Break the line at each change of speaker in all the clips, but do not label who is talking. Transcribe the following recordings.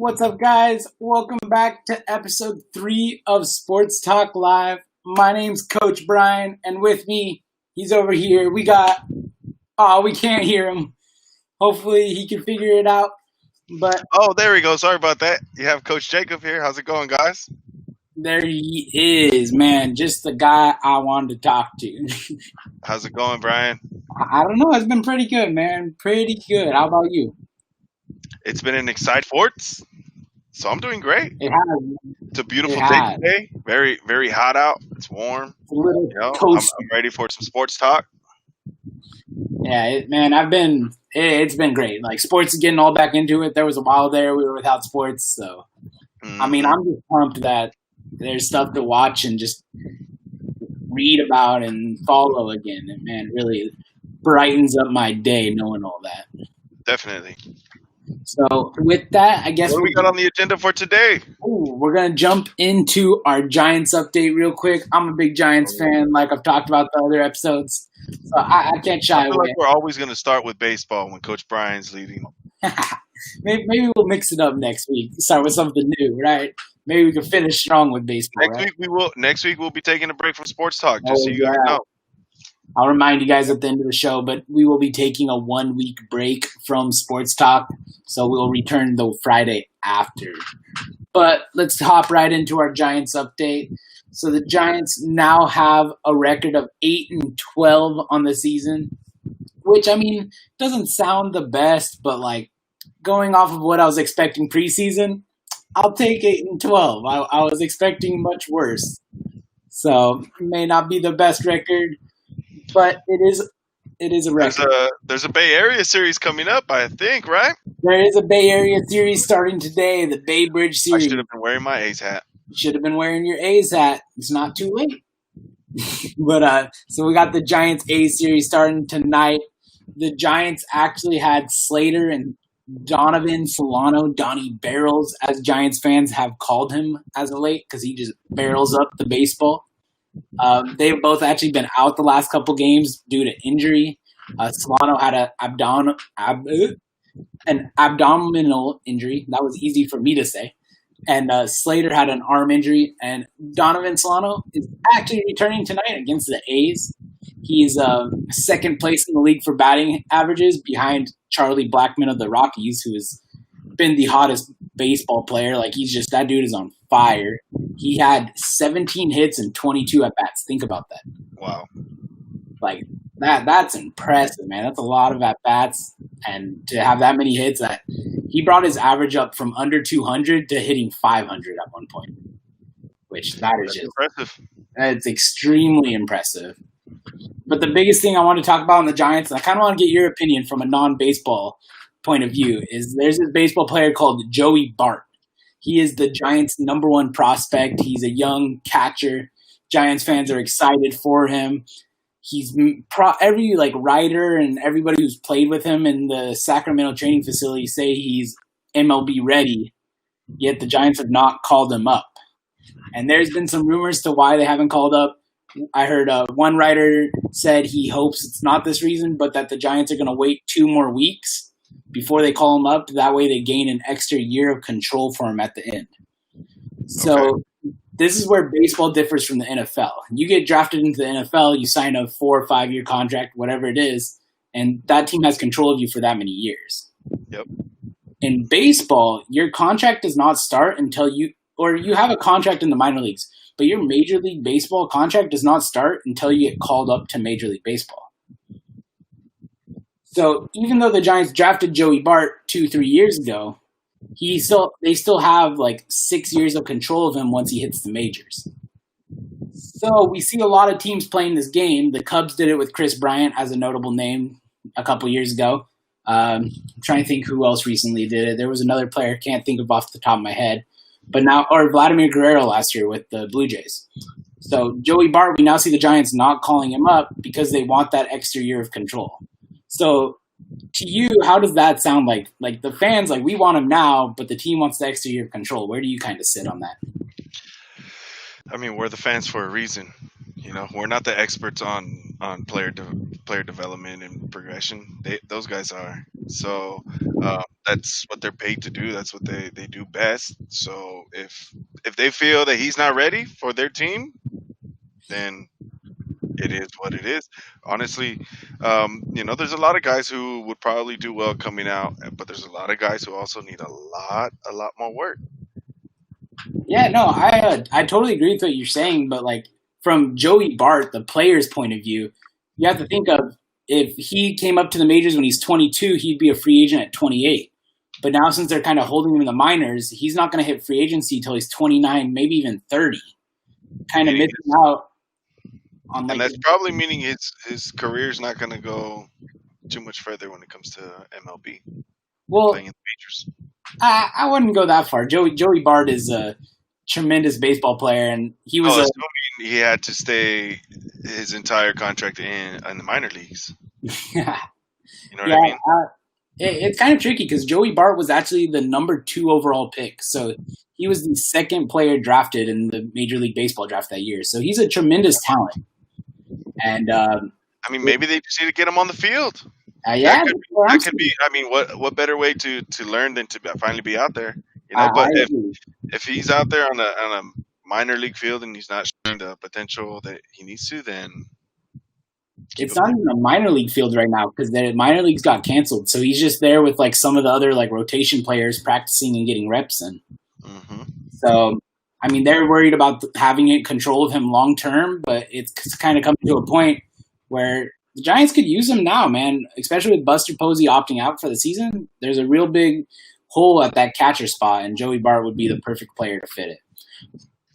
What's up, guys? Welcome back to episode 3 of Sports Talk Live. My name's Coach Brian, and with me, he's over here. We can't hear him. Hopefully, he can figure it out. But
there we go. Sorry about that. You have Coach Jacob here. How's it going, guys?
there he is, man. Just the guy I wanted to talk to.
How's it going, Brian?
I don't know. It's been pretty good, man. Pretty good. How about you?
It's been an exciting sports, so I'm doing great.
It has.
It's a beautiful day today. Very, very hot out. It's warm.
It's a little
I'm
toasty.
ready for some sports talk.
Yeah, it's been great. Like, sports is getting all back into it. There was a while there we were without sports, so I'm just pumped that there's stuff to watch and just read about and follow again. And man, it really brightens up my day knowing all that.
Definitely.
So with that, I guess
What do we got on the agenda for today?
We're gonna jump into our Giants update real quick. I'm a big Giants fan, like I've talked about the other episodes, so I can't shy
I feel
away.
like we're always going to start with baseball when Coach Brian's leading.
Maybe we'll mix it up next week. Start with something new, right? Maybe we can finish strong with baseball.
Next week we'll be taking a break from sports talk, just so you guys know.
I'll remind you guys at the end of the show, but we will be taking a 1-week break from sports talk, so we'll return the Friday after. But let's hop right into our Giants update. So the Giants now have a record of 8-12 on the season, which, I mean, doesn't sound the best, but like going off of what I was expecting preseason, I'll take 8-12. I was expecting much worse. So it may not be the best record, but it is a record.
There's a Bay Area series coming up, I think, right?
There is a Bay Area series starting today, the Bay Bridge series.
I should have been wearing my A's hat.
Should have been wearing your A's hat. It's not too late. But so we got the Giants A series starting tonight. The Giants actually had Slater and Donovan Solano, Donnie Barrels, as Giants fans have called him as of late, because he just barrels up the baseball. They've both actually been out the last couple games due to injury. Solano had an abdominal injury. That was easy for me to say. And Slater had an arm injury. And Donovan Solano is actually returning tonight against the A's. He's second place in the league for batting averages behind Charlie Blackmon of the Rockies, who has been the hottest baseball player. Like, that dude is on fire. He had 17 hits and 22 at-bats. Think about that.
Wow.
Like, that's impressive, man. That's a lot of at-bats. And to have that many hits, he brought his average up from under 200 to hitting 500 at one point, which that's just
impressive.
It's extremely impressive. But the biggest thing I want to talk about on the Giants, and I kind of want to get your opinion from a non-baseball point of view, is there's this baseball player called Joey Bart. He is the Giants' number 1 prospect. He's a young catcher. Giants fans are excited for him. He's every writer and everybody who's played with him in the Sacramento training facility say he's MLB ready, yet the Giants have not called him up. And there's been some rumors to why they haven't called up. I heard one writer said he hopes it's not this reason, but that the Giants are going to wait 2 more weeks before they call him up. That way they gain an extra year of control for him at the end. So this is where baseball differs from the NFL. You get drafted into the NFL, you sign a 4 or 5 year contract, whatever it is, and that team has control of you for that many years.
Yep.
In baseball, your contract does not start until you have a contract in the minor leagues, but your Major League Baseball contract does not start until you get called up to Major League Baseball. So even though the Giants drafted Joey Bart 2-3 years ago, they still have 6 years of control of him once he hits the majors. So we see a lot of teams playing this game. The Cubs did it with Chris Bryant as a notable name a couple years ago. I'm trying to think who else recently did it. There was another player, can't think of off the top of my head. Or Vladimir Guerrero last year with the Blue Jays. So Joey Bart, we now see the Giants not calling him up because they want that extra year of control. So to you, how does that sound like? Like the fans, we want him now, but the team wants the extra year of control. Where do you kind of sit on that?
I mean, we're the fans for a reason. we're not the experts on player development and progression. Those guys are. So that's what they're paid to do. That's what they do best. So if they feel that he's not ready for their team, then it is what it is. Honestly, there's a lot of guys who would probably do well coming out, but there's a lot of guys who also need a lot more work.
Yeah, no, I totally agree with what you're saying, but like from Joey Bart, the player's point of view, you have to think of if he came up to the majors when he's 22, he'd be a free agent at 28. But now since they're kind of holding him in the minors, he's not going to hit free agency until he's 29, maybe even 30. Kind of missing out on like.
And that's probably meaning his career's not going to go too much further when it comes to MLB.
Well,
playing in the majors.
I wouldn't go that far. Joey Bart is a tremendous baseball player, and he was.
Assuming he had to stay his entire contract in the minor leagues. You know what I mean?
It's kind of tricky because Joey Bart was actually the number 2 overall pick, so he was the second player drafted in the Major League Baseball draft that year. So he's a tremendous talent, and
maybe they just need to get him on the field.
That
could be. What better way to learn than to finally be out there? But if he's out there on a minor league field and he's not showing the potential that he needs to, then
it's not even a minor league field right now because the minor leagues got canceled. So he's just there with like some of the other like rotation players practicing and getting reps in.
Mm-hmm.
So they're worried about having it control of him long term, but it's kind of coming to a point where the Giants could use him now, man, especially with Buster Posey opting out for the season. There's a real big hole at that catcher spot, and Joey Bart would be the perfect player to fit it.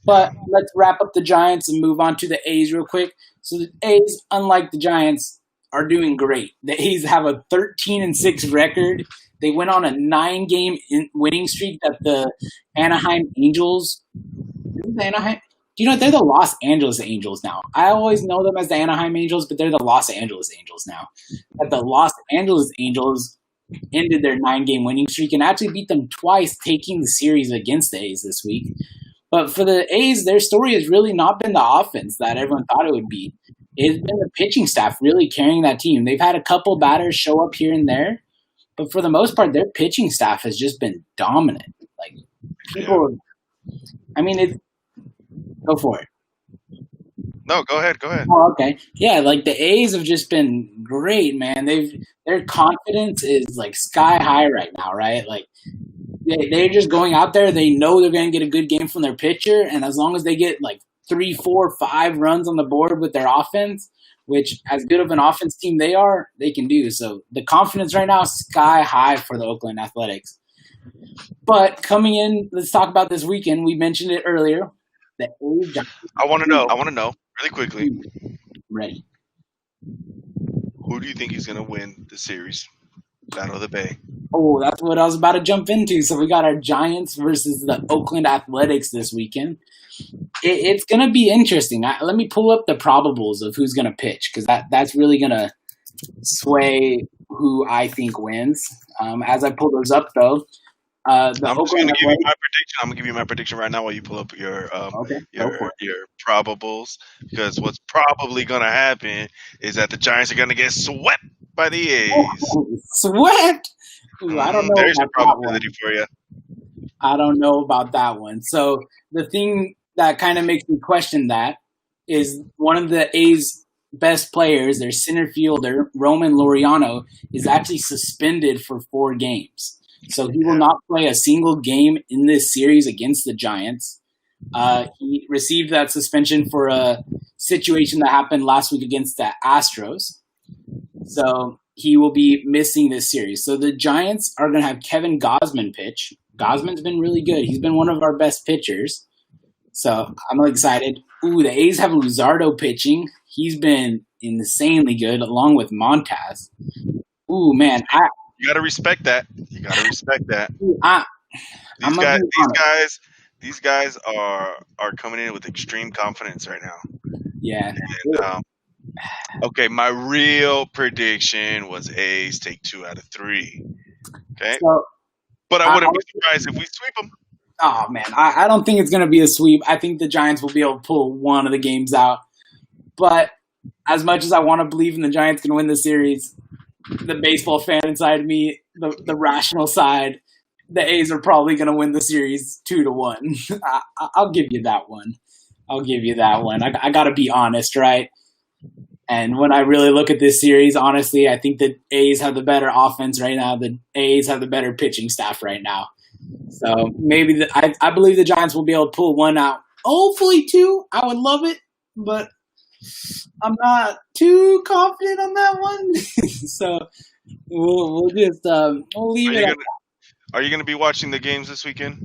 But let's wrap up the Giants and move on to the A's real quick. So the A's, unlike the Giants, are doing great. The A's have a 13-6 record. They went on a 9-game winning streak that the Anaheim Angels – they're the Los Angeles Angels now. I always know them as the Anaheim Angels, but they're the Los Angeles Angels now. But the Los Angeles Angels ended their 9-game winning streak and actually beat them twice, taking the series against the A's this week. But for the A's, their story has really not been the offense that everyone thought it would be. It's been the pitching staff really carrying that team. They've had a couple batters show up here and there, but for the most part, their pitching staff has just been dominant. Like people, go for it.
No, go ahead.
Oh, okay. Yeah, like the A's have just been great, man. Their confidence is like sky high right now, right? Like they're just going out there. They know they're going to get a good game from their pitcher, and as long as they get like 3, 4, 5 runs on the board with their offense, which as good of an offense team they are, they can do. So the confidence right now is sky high for the Oakland Athletics. But coming in, let's talk about this weekend. We mentioned it earlier. The A's.
I want to know really quickly.
Ready.
Who do you think is going to win the series? Battle of the Bay.
Oh, that's what I was about to jump into. So we got our Giants versus the Oakland Athletics this weekend. It's going to be interesting. Let me pull up the probables of who's going to pitch because that's really going to sway who I think wins. As I pull those up, though, I'm going to
give you my prediction right now while you pull up your probables, because what's probably going to happen is that the Giants are going to get swept by the A's.
Swept? Ooh, I don't know.
There's a probability for you.
I don't know about that one. So the thing that kind of makes me question that is one of the A's best players, their center fielder, Roman Laureano, is actually suspended for 4 games. So he will not play a single game in this series against the Giants. He received that suspension for a situation that happened last week against the Astros. So he will be missing this series. So the Giants are going to have Kevin Gausman pitch. Gausman's been really good. He's been one of our best pitchers. So I'm excited. Ooh, the A's have Luzardo pitching. He's been insanely good along with Montaz. Ooh, man.
You got to respect that. These guys are coming in with extreme confidence right now.
Yeah.
And, okay, my real prediction was A's take 2 out of 3. Okay, but I wouldn't be surprised if we sweep them.
Oh man, I don't think it's going to be a sweep. I think the Giants will be able to pull one of the games out. But as much as I want to believe in the Giants can win the series, the baseball fan inside of me, the rational side, the A's are probably going to win the series 2-1. I'll give you that one. I'll give you that one. I got to be honest, right? And when I really look at this series, honestly, I think the A's have the better offense right now. The A's have the better pitching staff right now. So maybe I believe the Giants will be able to pull one out. Hopefully two. I would love it, but I'm not too confident on that one. So we'll just we'll leave it.
Are you gonna be watching the games this weekend?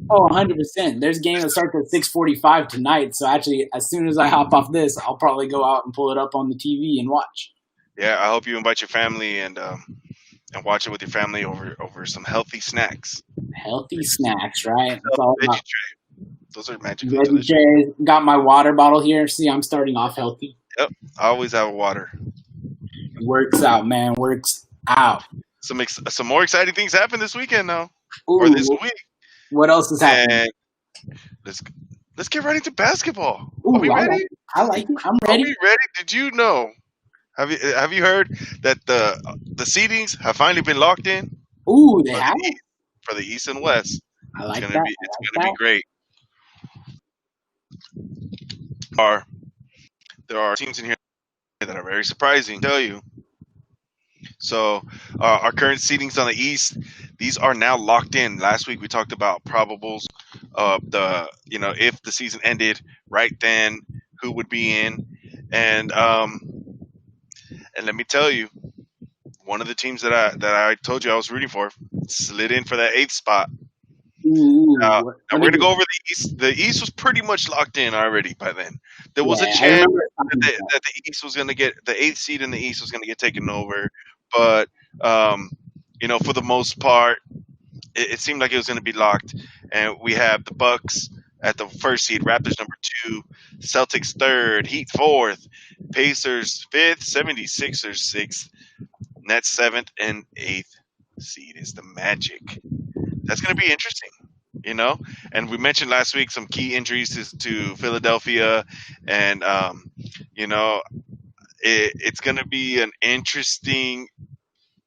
Oh, 100%. There's a game that starts at 6:45 tonight. So actually, as soon as I hop off this, I'll probably go out and pull it up on the TV and watch.
Yeah, I hope you invite your family and watch it with your family over some healthy snacks.
Healthy snacks, right? That's all
Veggie
about.
tray. Those are magically
Veggie
delicious.
trays. Got my water bottle here. See, I'm starting off healthy.
Yep, I always have water.
Works out, man. Works out.
Some more exciting things happen this weekend now,
Ooh,
or this week.
what else is happening?
And let's get right into basketball.
Ooh,
Are we ready?
I like it. I'm
Are
ready.
we ready? Did you know? Have you heard that the seedings have finally been locked in
Ooh, they
for
have
the
it.
East, for the East and West?
I like
It's
that.
gonna be great. There are teams in here that are very surprising, I tell you. So our current seedings on the East, these are now locked in. Last week we talked about probables of if the season ended right then, who would be in, and let me tell you, one of the teams that I told you I was rooting for slid in for that 8th spot.
Ooh,
Now we're gonna go over the East. The East was pretty much locked in already by then. There was a chance that the East was gonna get the 8th seed in the East was gonna get taken over, but for the most part, it seemed like it was gonna be locked. And we have the Bucks at the 1st seed, Raptors number 2, Celtics 3rd, Heat 4th, Pacers 5th, 76ers 6th, Nets 7th, and 8th seed is the Magic. That's going to be interesting, And we mentioned last week some key injuries to Philadelphia, and it's going to be an interesting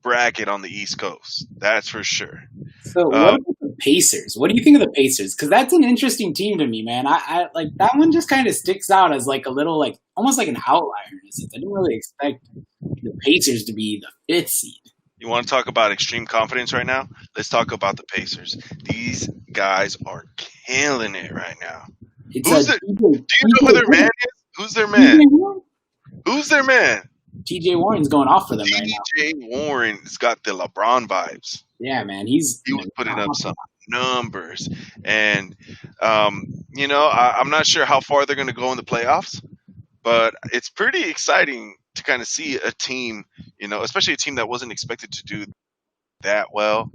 bracket on the East Coast. That's for sure.
So what about the Pacers? What do you think of the Pacers? Because that's an interesting team to me, man. I like that one. Just kind of sticks out as like a little like almost like an outlier in a sense. I didn't really expect the Pacers to be the 5th seed.
You want to talk about extreme confidence right now? Let's talk about the Pacers. These guys are killing it right now. Do you know who their man is? Who's their man? Who's their man?
TJ Warren's going off for them right now.
TJ Warren's got the LeBron vibes.
Yeah, man.
He was putting up some numbers. And, I'm not sure how far they're going to go in the playoffs, but it's pretty exciting to kind of see a team, especially a team that wasn't expected to do that well,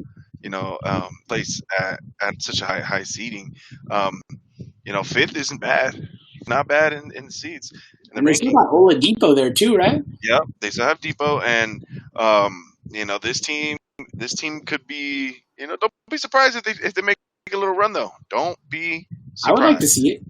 place at such a high seeding. 5th isn't bad. Not bad in the seeds.
And they still got Oladipo there too, right?
Yeah, they still have Depot, and this team could be, don't be surprised if they make a little run though. Don't be surprised.
I would like to see it.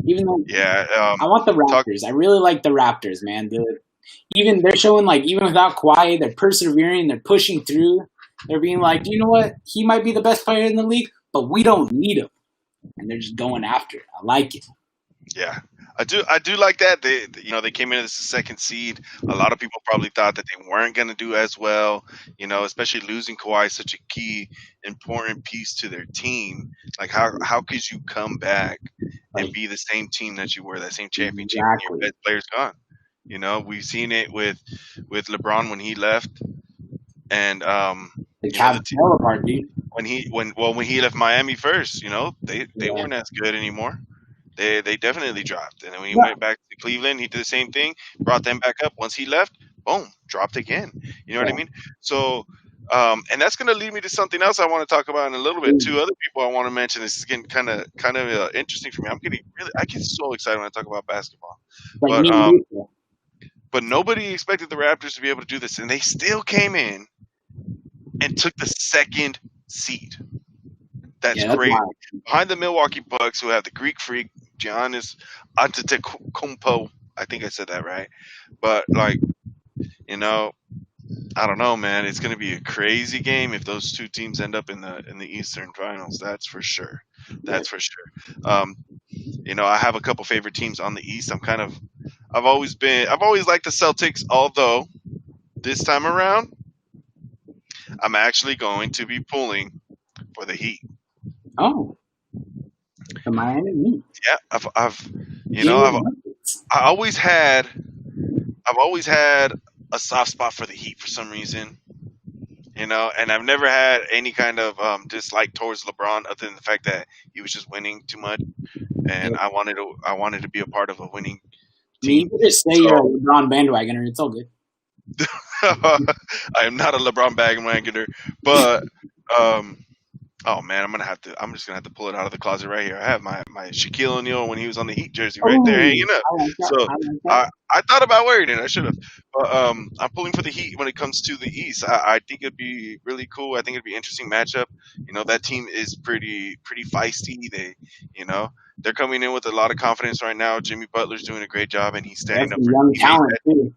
Even though I want the Raptors. I really like the Raptors, man. They're showing like even without Kawhi, they're persevering, they're pushing through. They're being like, you know what? He might be the best player in the league, but we don't need him. And they're just going after it. I like it.
Yeah. I do like that. They came in as the 2nd seed. A lot of people probably thought that they weren't going to do as well, especially losing Kawhi, such a key, important piece to their team. Like how could you come back and be the same team that you were, that same championship, and your best player's gone? We've seen it with LeBron when he left, and
the Cavs fell apart, dude.
When he left Miami first, they weren't as good anymore. They definitely dropped. And then when he went back to Cleveland, he did the same thing, brought them back up. Once he left, boom, dropped again. You know what I mean? So, and that's going to lead me to something else I want to talk about in a little bit. 2 other people I want to mention. This is getting kind of interesting for me. I get so excited when I talk about basketball. But nobody expected the Raptors to be able to do this, and they still came in and took the 2nd seed. That's great. Behind the Milwaukee Bucks, who have the Greek Freak, Giannis Antetokounmpo. I think I said that right. But like, you know, I don't know, man. It's going to be a crazy game if those two teams end up in the Eastern Finals. That's for sure. That's for sure. I have a couple favorite teams on the East. I've always liked the Celtics, although this time around, I'm actually going to be pulling for the Heat.
Oh, the Miami Heat.
Yeah, I've always had a soft spot for the Heat for some reason. And I've never had any kind of dislike towards LeBron other than the fact that he was just winning too much, and I wanted to be a part of a winning team.
You can just say you're a LeBron bandwagoner. It's all good.
I am not a LeBron bandwagoner, but oh man, I'm just gonna have to pull it out of the closet right here. I have my Shaquille O'Neal when he was on the Heat jersey right there hanging up. I thought about wearing it. I should have, but I'm pulling for the Heat when it comes to the East. I think it'd be really cool. I think it'd be an interesting matchup. That team is pretty feisty. They're coming in with a lot of confidence right now. Jimmy Butler's doing a great job, and he's standing up for
young talent too.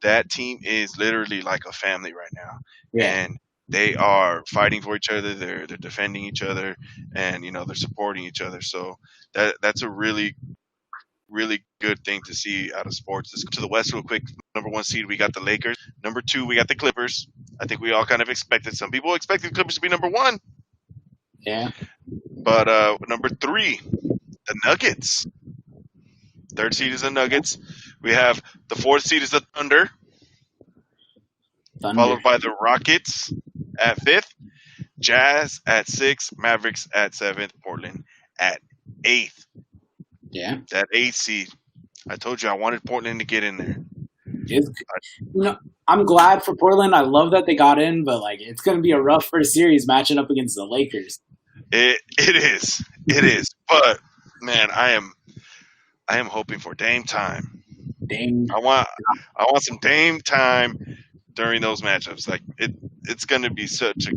That team is literally like a family right now,
and
they are fighting for each other. They're defending each other, and they're supporting each other. So that's a really, really good thing to see out of sports. Let's go to the West real quick. Number 1 seed, we got the Lakers. Number 2, we got the Clippers. I think we all kind of expected. Some people expected the Clippers to be number 1.
Yeah.
But number 3, the Nuggets. 3rd seed is the Nuggets. We have the 4th seed is the Thunder. Followed by the Rockets at 5th, Jazz at 6th, Mavericks at 7th, Portland at 8th.
Yeah.
That 8th seed. I told you I wanted Portland to get in there.
I'm glad for Portland. I love that they got in, but it's going to be a rough first series matching up against the Lakers.
It is. It is. But man, I am hoping for Dame time. I want some Dame time during those matchups. It's going to be such a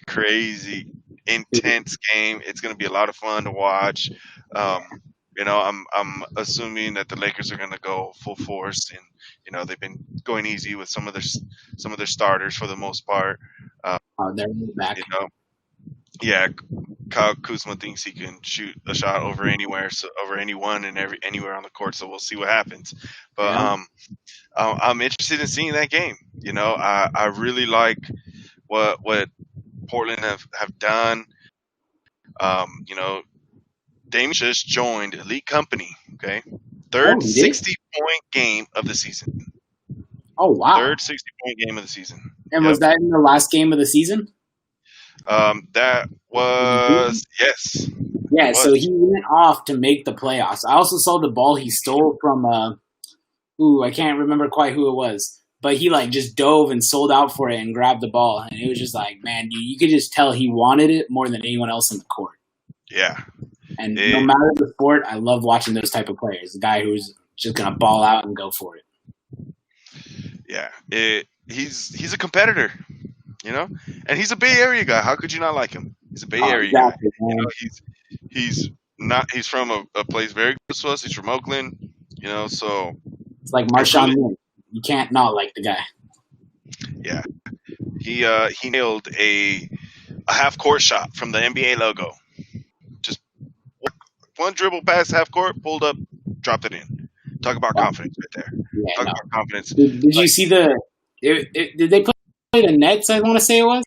crazy, intense game. It's going to be a lot of fun to watch. I'm assuming that the Lakers are going to go full force, and they've been going easy with some of their starters for the most part.
They're back.
Yeah, Kyle Kuzma thinks he can shoot a shot over anywhere, so over anyone and anywhere on the court. So we'll see what happens. But I'm interested in seeing that game. I really like what Portland have done. Dame just joined Elite Company. Okay, third 60-point game of the season.
Oh wow!
Third 60-point game of the season.
And was that in the last game of the season?
That was yes.
Yeah, so he went off to make the playoffs. I also saw the ball he stole from I can't remember quite who it was, but he just dove and sold out for it and grabbed the ball, and it was just man, you could just tell he wanted it more than anyone else in the court.
Yeah.
And no matter the sport, I love watching those type of players. The guy who's just gonna ball out and go for it.
Yeah, he's a competitor. And he's a Bay Area guy. How could you not like him? He's a Bay Area guy. He's from a place very close to us. He's from Oakland. So
it's like Marshawn Lynch. You can't not like the guy.
Yeah, he nailed a half court shot from the NBA logo. Just one dribble past half court, pulled up, dropped it in. Talk about confidence right there.
Yeah,
Talk about confidence.
Did you see did they play the Nets? I want to say it was.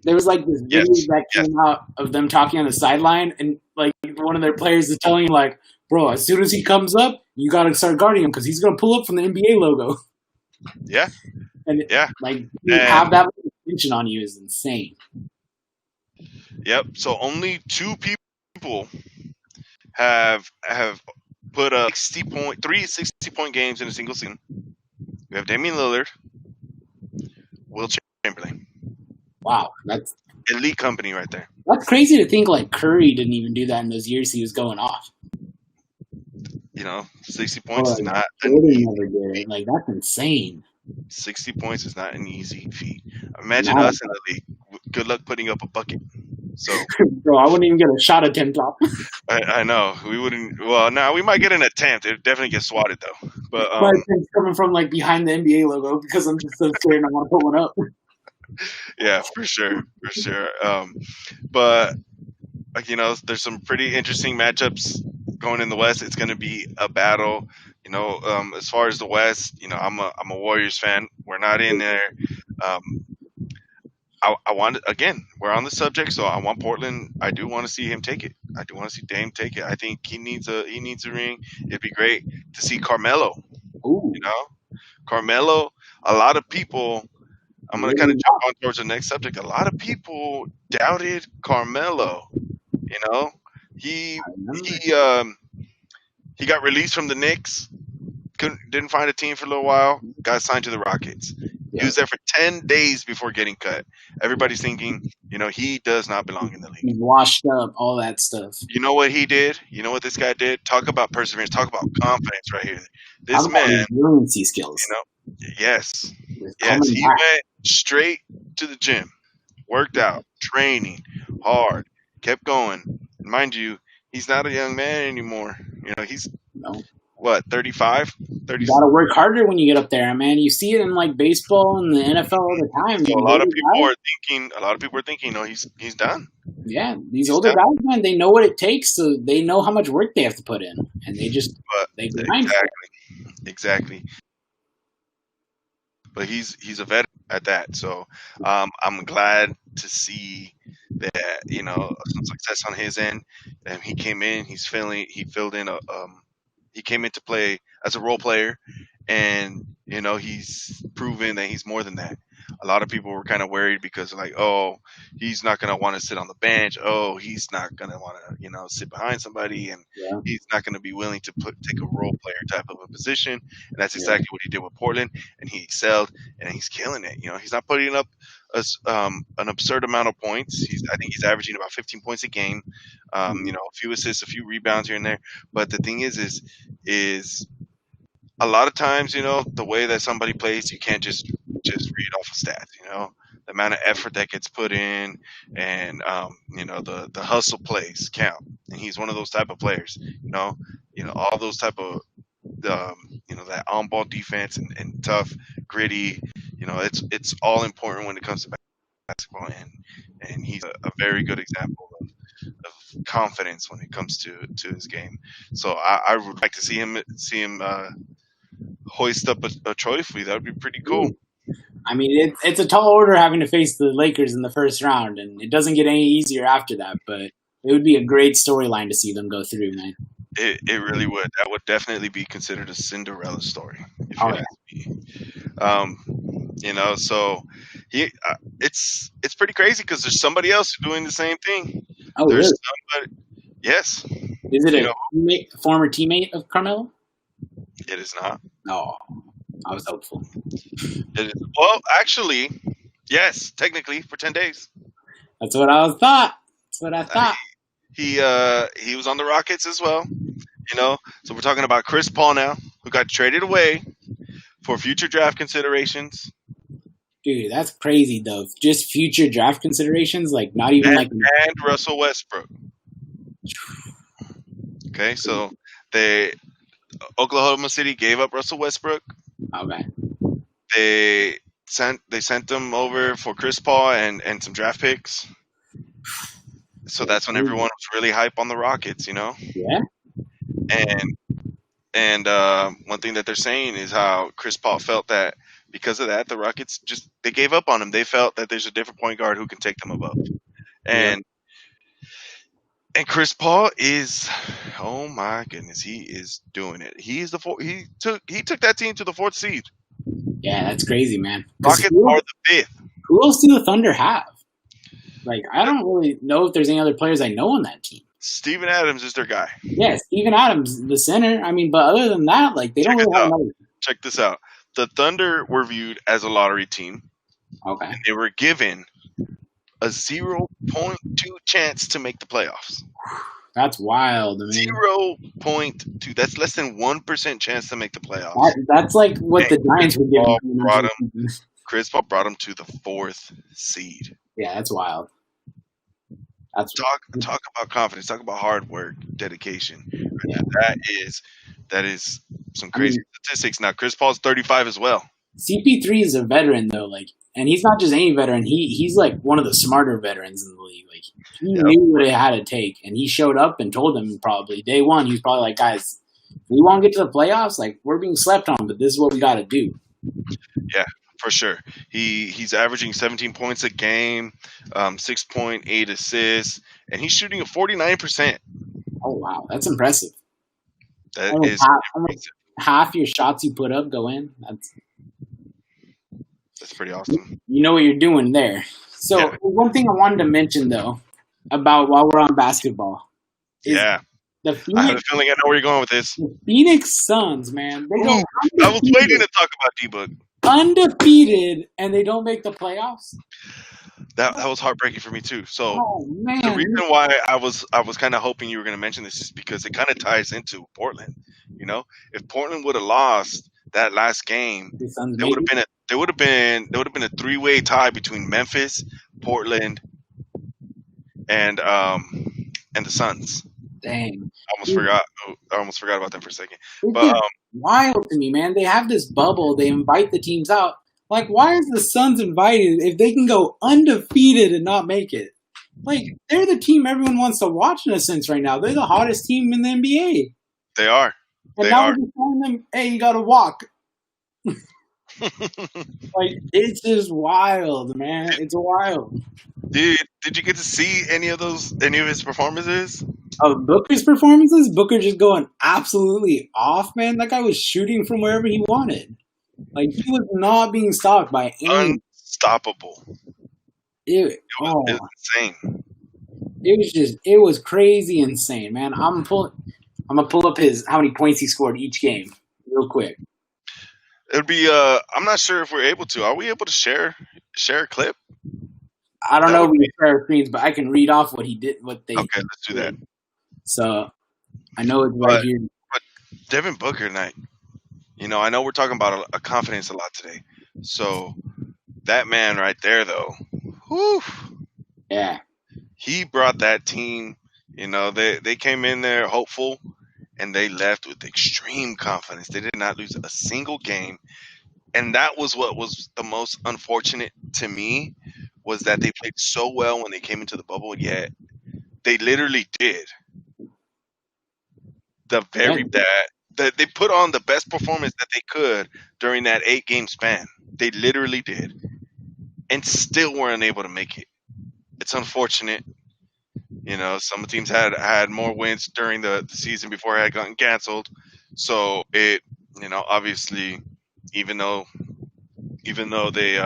There was this video that came out of them talking on the sideline, and one of their players is telling him bro, as soon as he comes up, you got to start guarding him because he's going to pull up from the NBA logo.
Yeah.
And have that attention on you is insane.
Yep. So only 2 people have put up 60-point games in a single season. We have Damian Lillard, Will Chamberlain.
Wow, that's
Elite Company right there.
That's crazy to think Curry didn't even do that in those years he was going off.
60 points is not
never did it. That's insane.
60 points is not an easy feat. Imagine us in the league. Good luck putting up a bucket. So,
Bro, I wouldn't even get a shot attempt off.
I know we wouldn't. Well, no, we might get an attempt. It definitely get swatted though. But
My attempt's coming from like behind the NBA logo because I'm just so scared and I want to put one up.
yeah, for sure, for sure. But there's some pretty interesting matchups going in the West. It's going to be a battle. As far as the West, I'm a Warriors fan. We're not in there. Um, I want, again, we're on the subject, so I want Portland. I do want to see him take it. I do want to see Dame take it. I think he needs a ring. It'd be great to see Carmelo.
Ooh.
Carmelo. A lot of people. I'm gonna kind of jump on towards the next subject. A lot of people doubted Carmelo. He got released from the Knicks. Didn't find a team for a little while. Got signed to the Rockets. Yeah. He was there for 10 days before getting cut. Everybody's thinking, he does not belong in the league.
He's washed up, all that stuff.
You know what he did? You know what this guy did? Talk about perseverance. Talk about confidence right here. This man,
resiliency skills.
Yes. He went straight to the gym, worked out, training hard, kept going. And mind you, he's not a young man anymore. He's what, 35? 30.
You gotta work harder when you get up there, man. You see it in like baseball and the NFL all the time.
So a lot of people are thinking, he's done.
Yeah, these older guys, man, they know what it takes, so they know how much work they have to put in, and they grind.
Exactly. But he's a veteran at that, so I'm glad to see that some success on his end. And he came in, he came in to play as a role player, and he's proven that he's more than that. A lot of people were kind of worried because he's not going to want to sit on the bench. Oh, he's not going to want to sit behind somebody, and he's not going to be willing to take a role player type of a position. And that's exactly what he did with Portland, and he excelled, and he's killing it. He's not putting up an absurd amount of points. I think he's averaging about 15 points a game. A few assists, a few rebounds here and there. But the thing is a lot of times, the way that somebody plays, you can't just read off of stats. The amount of effort that gets put in, and the hustle plays count. And he's one of those type of players. All those type of that on-ball defense and tough, gritty. It's all important when it comes to basketball, and he's a very good example of confidence when it comes to his game. So I would like to see him hoist up a trophy. That would be pretty cool.
I mean, it's a tall order having to face the Lakers in the first round, and it doesn't get any easier after that. But it would be a great storyline to see them go through, man.
It really would. That would definitely be considered a Cinderella story, if you ask me. So it's pretty crazy because there's somebody else doing the same thing.
Oh, there's
really? Yes.
Is it a former teammate of Carmelo?
It is not.
No, I was hopeful.
It is. Well, actually, yes, technically for 10 days.
That's what I thought.
He was on the Rockets as well. So we're talking about Chris Paul now, who got traded away for future draft considerations.
Dude, that's crazy though. Just future draft considerations, like not even
and Russell Westbrook. Okay, so Oklahoma City gave up Russell Westbrook.
Okay.
They sent them over for Chris Paul and some draft picks. So that's when everyone was really hype on the Rockets,
Yeah.
And one thing that they're saying is how Chris Paul felt that because of that, the Rockets they gave up on him. They felt that there's a different point guard who can take them above. And Chris Paul is, oh my goodness, he is doing it. He took that team to the 4th seed.
Yeah, that's crazy, man.
Rockets are the 5th.
Who else do the Thunder have? Like, I don't really know if there's any other players I know on that team.
Steven Adams is their guy.
Yeah, Steven Adams, the center. I mean, but other than that, like, they don't really have another.
Check this out. The Thunder were viewed as a lottery team. Okay. And they were given a 0.2 chance to make the playoffs.
That's wild. I mean,
0.2. That's less than 1% chance to make the playoffs.
That's like what the Giants were given.
Chris Paul brought him to the 4th seed.
Yeah, that's wild. That's
Talk about confidence. Talk about hard work, dedication.
yeah.
That is some
I
crazy
mean,
statistics. Now Chris Paul's 35 as well.
CP3 is a veteran though, like, and he's not just any veteran. He's like one of the smarter veterans in the league. Like he
Yep.
knew what it had to take, and he showed up and told them probably day one. He was probably like, guys, if we want to get to the playoffs, like we're being slept on, but this is what we got to do.
Yeah, for sure. He's averaging 17 points a game, 6.8 assists, and he's shooting at 49%.
Oh wow, that's impressive.
That
Almost
is
almost
impressive.
half your shots you put up go in.
That's pretty awesome.
You know what you're doing there. So
Yeah.
one thing I wanted to mention though about while we're on basketball is
Yeah,
the
I have
Phoenix,
a feeling I know where you're going with this.
the Phoenix Suns, man. They go
Ooh, I was waiting to talk about D-Book.
undefeated and they don't make the playoffs.
That was heartbreaking for me too. So
Oh man,
the reason why I was kind of hoping you were going to mention this is because it kind of ties into Portland. You know, if Portland would have lost that last game,
the Suns
there
made
would
it.
have been a three-way tie between Memphis, Portland, and the Suns.
Dang,
I almost forgot about them for a second.
it's
But
just wild to me, man. They have this bubble. They invite the teams out. Like, why is the Suns invited if they can go undefeated and not make it? Like, they're the team everyone wants to watch in a sense right now. They're the hottest team in the NBA.
they are.
And
They
now
are.
we're just telling them, hey, you got to walk. Like, it's just wild, man. It's wild.
Did you get to see any of his performances?
Of Booker's performances, Booker just going absolutely off, man. That guy was shooting from wherever he wanted. Like, he was not being stopped by any.
Unstoppable.
It
It
oh,
was insane.
it was crazy insane, man. I'm gonna pull up how many points he scored each game real quick.
It would be I'm not sure if we're able to. Are we able to share a clip?
I don't
That
know if
would
we can share screens, but I can read off what he did, what they.
Okay, let's do that.
So I know it's right
But
here.
Devin Booker tonight. You know, I know we're talking about a confidence a lot today. So that man right there, though, whew,
Yeah,
he brought that team. You know, they came in there hopeful, and they left with extreme confidence. They did not lose a single game, and that was what was the most unfortunate to me, was that they played so well when they came into the bubble, yet they literally did that they put on the best performance that they could during that 8-game span. They literally did, and still weren't able to make it. It's unfortunate. You know, some teams had more wins during the season before it had gotten canceled. So it, you know, obviously, even though they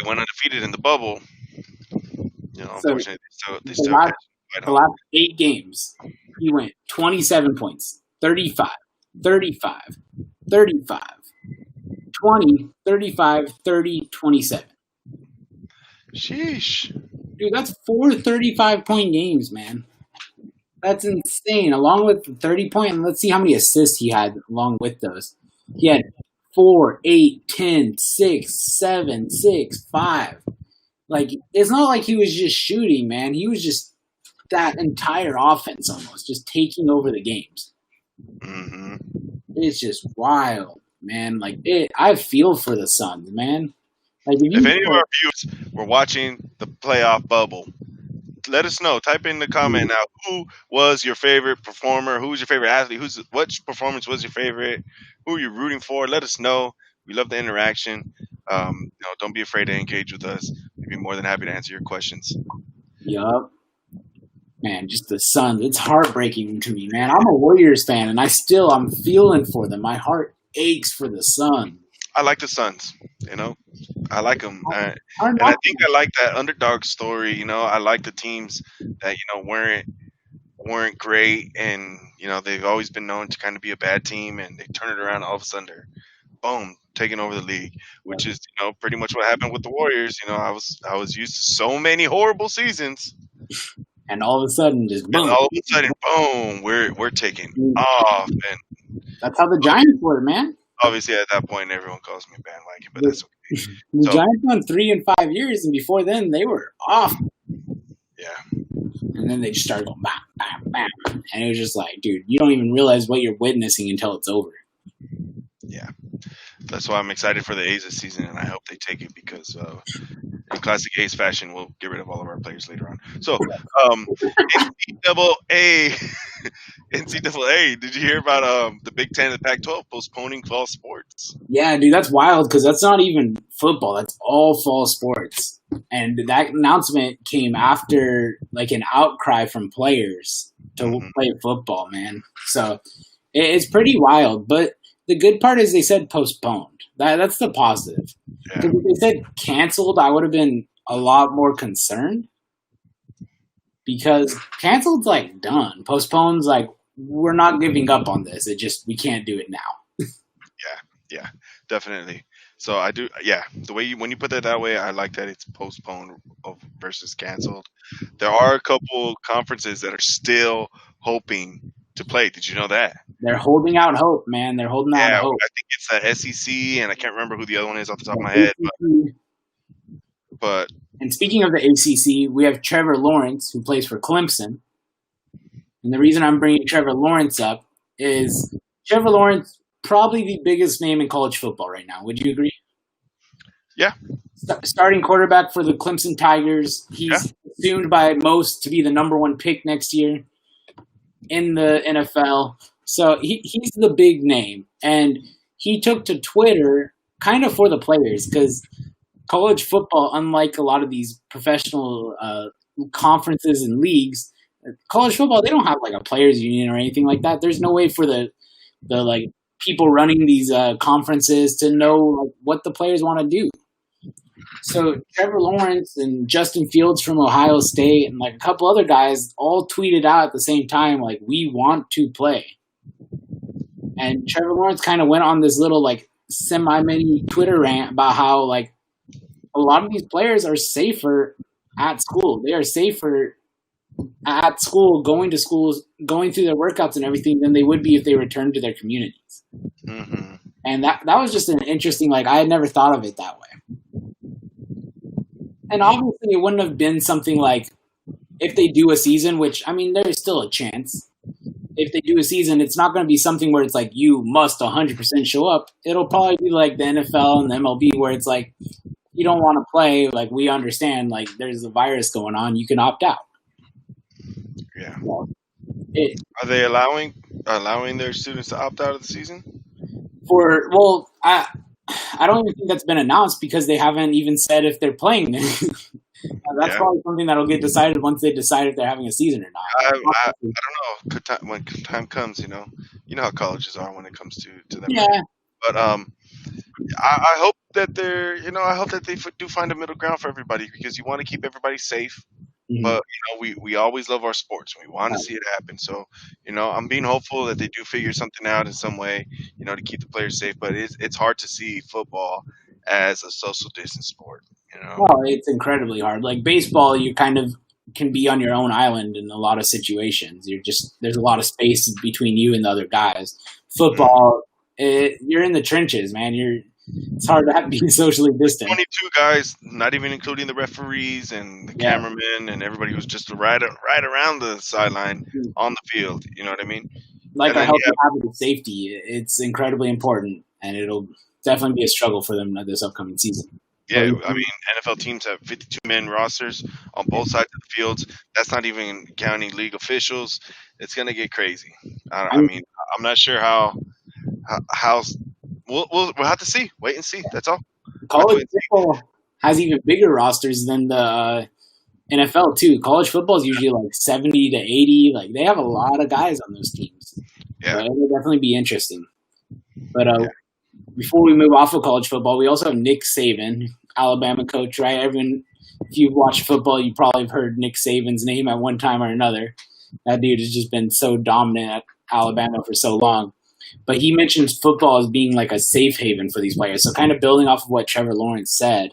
went undefeated in the bubble, you know,
So
unfortunately they
the
still
last,
can't fight
the
home.
last 8 games, he went 27 points, 35, 35, 35, 20, 35, 30, 27.
Sheesh.
Dude, that's 4 35-point games, man. That's insane. Along with the 30-point, and let's see how many assists he had along with those. He had 4, 8, 10, 6, 7, 6, 5. Like, it's not like he was just shooting, man. He was just that entire offense almost, just taking over the games.
Hmm.
It's just wild, man. Like, I feel for the Suns, man. Like,
If any of our viewers were watching the playoff bubble, let us know. Type in the comment now. Who was your favorite performer? Who was your favorite athlete? Which performance was your favorite? Who are you rooting for? Let us know. We love the interaction. You know, don't be afraid to engage with us. We'd be more than happy to answer your questions.
Yup. Man, just the Suns. It's heartbreaking to me, man. I'm a Warriors fan, and I'm feeling for them. My heart aches for the Suns.
I like the Suns. You know, I like them, and
I'm
I
not-
think I like that underdog story. You know, I like the teams that weren't great, and you know they've always been known to kind of be a bad team, and they turn it around all of a sudden, they're, boom, taking over the league, which is, you know, pretty much what happened with the Warriors. You know, I was used to so many horrible seasons,
and all of a sudden, just boom.
and all of a sudden, boom, we're taking off, and
That's how the Giants were, man.
obviously at that point everyone calls me bandwagon, but that's okay.
The
So-
Giants won 3 in 5 years, and before then, they were off. And then they just started going bam, bam, bam. And it was just like, dude, you don't even realize what you're witnessing until it's over.
Yeah. That's why I'm excited for the A's this season, and I hope they take it because in classic A's fashion, we'll get rid of all of our players later on. So, NCAA, did you hear about the Big Ten and the Pac-12 postponing fall sports?
Yeah, dude, that's wild because that's not even football. That's all fall sports. And that announcement came after like an outcry from players to play football, man. So it's pretty wild. But the good part is they said postponed. That's the positive.
Yeah.
Because if they said canceled, I would have been a lot more concerned. Because canceled's like done. Postpone's like, we're not giving up on this. We can't do it now.
Yeah, definitely. So I do, yeah. The way when you put that way, I like that it's postponed versus canceled. There are a couple conferences that are still hoping to play. Did you know that?
They're holding out hope, man. They're holding out hope.
I think it's the SEC, and I can't remember who the other one is off the top of my head. But
and speaking of the ACC, we have Trevor Lawrence, who plays for Clemson. And the reason I'm bringing Trevor Lawrence up is Trevor Lawrence, probably the biggest name in college football right now. Would you agree?
Yeah.
Starting quarterback for the Clemson Tigers. He's assumed by most to be the number one pick next year in the NFL. So he's the big name. And he took to Twitter kind of for the players because college football, unlike a lot of these professional conferences and leagues, college football, they don't have like a players union or anything like that. There's no way for the like people running these conferences to know like, what the players want to do. So Trevor Lawrence and Justin Fields from Ohio State and like a couple other guys all tweeted out at the same time, like, we want to play. And Trevor Lawrence kind of went on this little like semi-mini Twitter rant about how like a lot of these players are safer at school. They are safer at school, going to schools, going through their workouts and everything than they would be if they returned to their communities.
Mm-hmm.
And that was just an interesting, like, I had never thought of it that way. And obviously it wouldn't have been something like if they do a season, which, I mean, there is still a chance. If they do a season, it's not going to be something where it's like you must 100% show up. It'll probably be like the NFL and the MLB where it's like, you don't want to play, like, we understand, like, there's a virus going on, you can opt out.
Yeah. Are they allowing their students to opt out of the season?
I don't even think that's been announced because they haven't even said if they're playing. That's probably something that'll get decided once they decide if they're having a season or not.
I don't know. When time comes, you know how colleges are when it comes to them.
Yeah.
But I hope that I hope that they do find a middle ground for everybody because you want to keep everybody safe. Mm-hmm. But we always love our sports. We want to see it happen. So I'm being hopeful that they do figure something out in some way, to keep the players safe. But it's hard to see football as a social distance sport.
Well, it's incredibly hard. Like baseball, you kind of can be on your own island in a lot of situations. There's a lot of space between you and the other guys. Football, you're in the trenches, man. It's hard to be socially distant.
22 guys, not even including the referees and the cameramen and everybody who's just right around the sideline on the field. You know what I mean?
Like a healthy habit of safety, it's incredibly important, and it'll definitely be a struggle for them this upcoming season.
Yeah, I mean, NFL teams have 52-man rosters on both sides of the fields. That's not even counting league officials. It's going to get crazy. I mean, I'm not sure how we'll have to see. Wait and see. That's all.
College football has even bigger rosters than the NFL too. College football is usually like 70 to 80. Like they have a lot of guys on those teams.
Yeah,
so it'll definitely be interesting. But before we move off of college football, we also have Nick Saban, Alabama coach, right? Everyone, if you've watched football, you probably have heard Nick Saban's name at one time or another. That dude has just been so dominant at Alabama for so long. But he mentions football as being like a safe haven for these players. So kind of building off of what Trevor Lawrence said.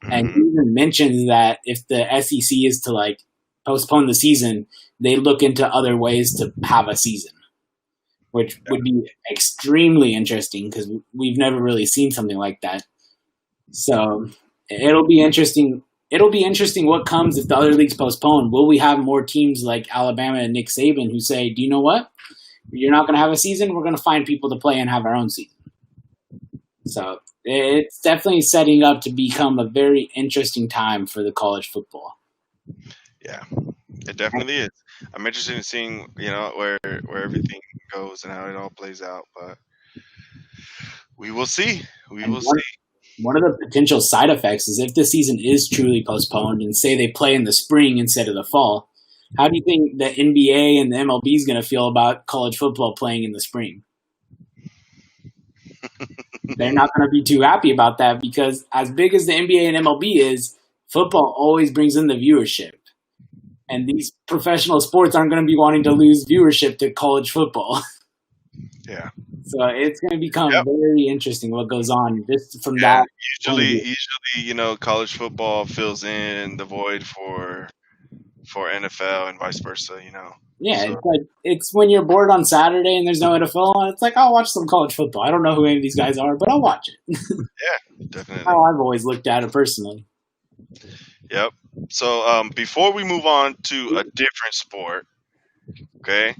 Mm-hmm. And he even mentions that if the SEC is to like postpone the season, they look into other ways to have a season, which would be extremely interesting because we've never really seen something like that. So it'll be interesting it'll be interesting what comes if the other leagues postpone. Will we have more teams like Alabama and Nick Saban who say, do you know what? You're not going to have a season. We're going to find people to play and have our own season. So it's definitely setting up to become a very interesting time for the college football.
Yeah, it definitely is. I'm interested in seeing, where everything goes and how it all plays out. But we will see.
One of the potential side effects is if the season is truly postponed and say they play in the spring instead of the fall, how do you think the NBA and the MLB is going to feel about college football playing in the spring? They're not going to be too happy about that because as big as the NBA and MLB is, football always brings in the viewership. And these professional sports aren't going to be wanting to lose viewership to college football.
Yeah.
So it's going to become very interesting what goes on just from that.
Usually, college football fills in the void for NFL and vice versa.
Yeah, so. It's when you're bored on Saturday and there's no NFL on. It's like I'll watch some college football. I don't know who any of these guys are, but I'll watch it.
Yeah, definitely.
How I've always looked at it personally.
Yep. So before we move on to a different sport, okay,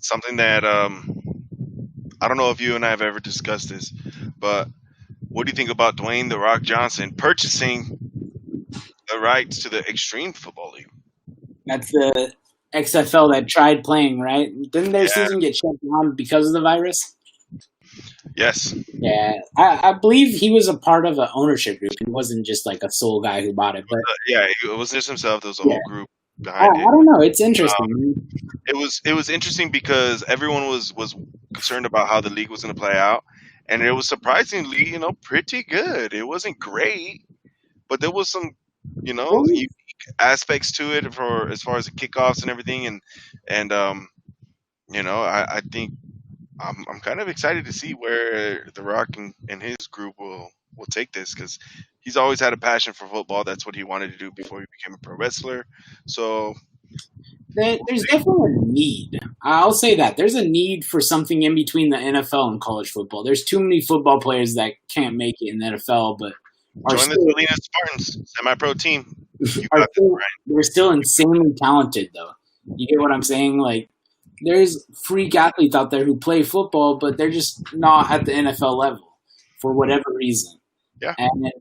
something that I don't know if you and I have ever discussed this, but what do you think about Dwayne "The Rock" Johnson purchasing the rights to the Extreme Football League?
That's the XFL that tried playing, right? Didn't their season get shut down because of the virus?
Yes.
Yeah, I believe he was a part of an ownership group. It wasn't just like a sole guy who bought it. But
it wasn't just himself. There was a whole group behind it.
I don't know. It's interesting.
It was interesting because everyone was concerned about how the league was going to play out, and it was surprisingly, pretty good. It wasn't great, but there was some, unique aspects to it for as far as the kickoffs and everything, and I think I'm kind of excited to see where The Rock and his group will take this because he's always had a passion for football. That's what he wanted to do before he became a pro wrestler. So
there's definitely a need. I'll say that. There's a need for something in between the NFL and college football. There's too many football players that can't make it in the NFL, but
join the Salinas Spartans, semi-pro team.
They're still insanely talented, though. You get what I'm saying? Like, there's freak athletes out there who play football, but they're just not at the NFL level for whatever reason.
Yeah.
And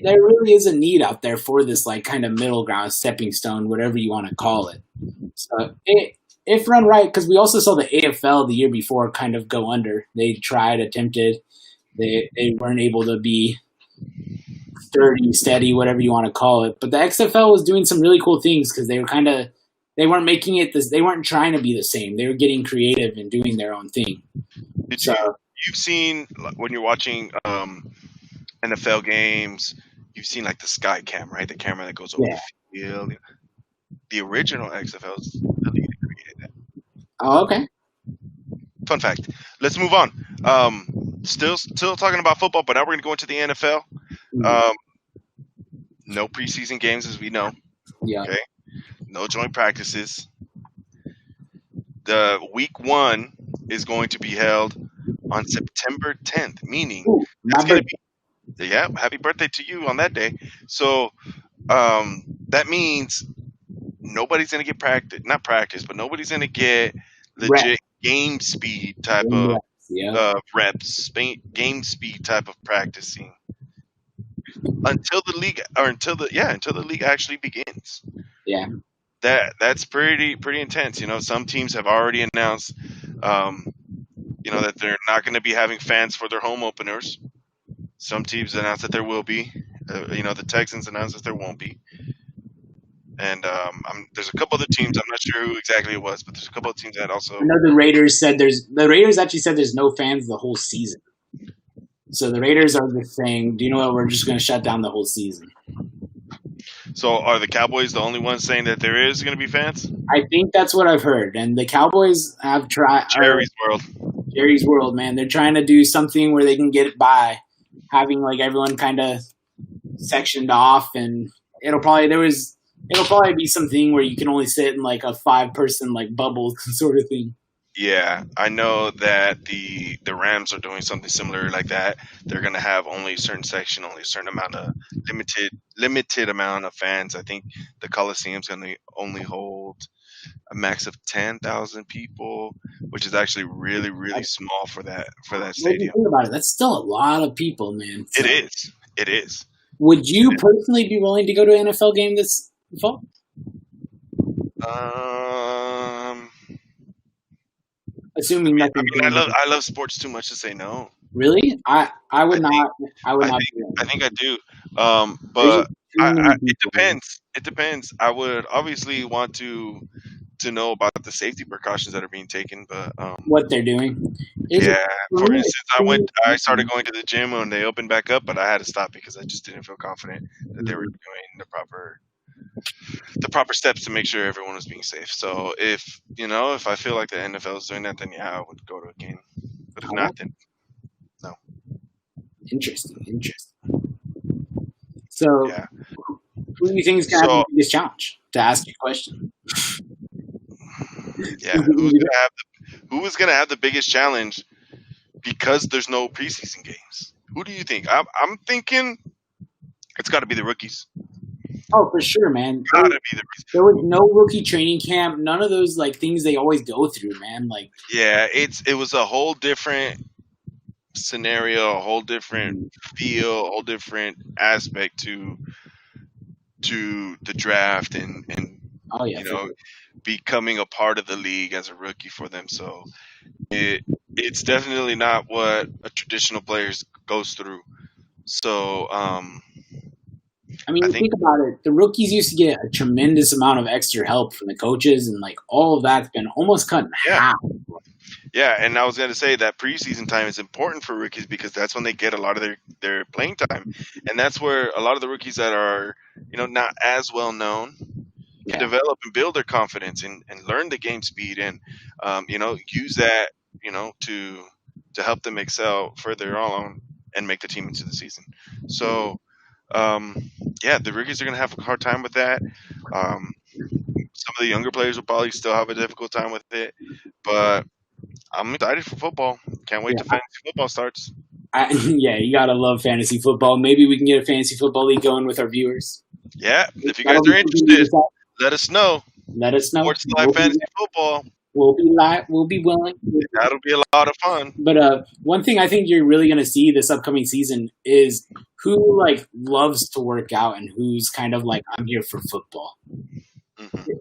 there really is a need out there for this, like, kind of middle ground, stepping stone, whatever you want to call it. So if run right, because we also saw the AFL the year before kind of go under. They tried, attempted. They weren't able to be sturdy, steady, whatever you want to call it. But the XFL was doing some really cool things because they weren't making it they weren't trying to be the same. They were getting creative and doing their own thing.
You've seen when you're watching NFL games, you've seen like the Sky Cam, right? The camera that goes over the field. The original XFL is the league that created that.
Oh, okay.
Fun fact. Let's move on. Still talking about football, but now we're going to go into the NFL. No preseason games, as we know.
Yeah.
Okay. No joint practices. The week 1 is going to be held on September 10th, meaning it's going to be. Yeah, happy birthday to you on that day. So that means nobody's going to get but nobody's going to get legit game speed type of reps, game speed type of practicing until the league actually begins.
Yeah.
That's pretty intense. Some teams have already announced that they're not going to be having fans for their home openers. Some teams announced that there will be. The Texans announced that there won't be. And there's a couple other teams. I'm not sure who exactly it was, but there's a couple of teams that also. I
know the Raiders actually said there's no fans the whole season. So the Raiders are just saying, do you know what? We're just going to shut down the whole season.
So are the Cowboys the only ones saying that there is going to be fans?
I think that's what I've heard. And the Cowboys have tried. Jerry's World, man. They're trying to do something where they can get it by having like everyone kind of sectioned off, and it'll probably be something where you can only sit in like a 5-person like bubble sort of thing.
Yeah, I know that the Rams are doing something similar like that. They're gonna have only a certain section, only a certain amount of limited amount of fans. I think the Coliseum's gonna only hold a max of 10,000 people, which is actually really small for that
What do you
stadium.
think about it? That's still a lot of people, man.
It
So,
is. It is.
would you personally be willing to go to an NFL game this fall?
Um,
Assuming
I
nothing
mean,
changes.
I love sports too much to say no.
Really? I would
I think
not. I would
I
not
think
do
I
that.
think I do.
There's
But
just too many
it
people, man.
depends. It depends. I would obviously want to know about the safety precautions that are being taken, but
What they're doing. It's
yeah.
for
For
me.
instance, I started going to the gym when they opened back up, but I had to stop because I just didn't feel confident that they were doing the proper steps to make sure everyone was being safe. So if I feel like the NFL is doing that, then yeah, I would go to a game. But if not, then no.
Interesting. So,
Yeah.
who do you think is going to have
So
the biggest challenge? To ask your question.
yeah, who is gonna have the biggest challenge because there's no preseason games? Who do you think? I'm thinking it's got to be the rookies.
Oh, for sure, man.
Got to be the rookies.
There was no rookie training camp. None of those like things they always go through, man. Like,
Yeah, it was a whole different scenario, a whole different feel, a whole different aspect to the draft and
oh yeah,
you know becoming a part of the league as a rookie for them. So it's definitely not what a traditional player goes through. So
I mean,
I
you
think
think about it. The rookies used to get a tremendous amount of extra help from the coaches, and like all of that's been almost cut in
yeah.
half.
Yeah, and I was going to say that preseason time is important for rookies because that's when they get a lot of their playing time, and that's where a lot of the rookies that are not as well known can develop and build their confidence and learn the game speed and use that to help them excel further on and make the team into the season. So yeah, the rookies are going to have a hard time with that. Some of the younger players will probably still have a difficult time with it, but I'm excited for football. Can't wait
Yeah.
till fantasy football starts.
Yeah, you gotta love fantasy football. Maybe we can get a fantasy football league going with our viewers.
Yeah, if you guys are interested, let us know.
Let us know.
Sports Live Fantasy Football.
We'll be live. We'll be willing.
That'll be a lot of fun.
But one thing I think you're really going to see this upcoming season is who like loves to work out and who's kind of like I'm here for football.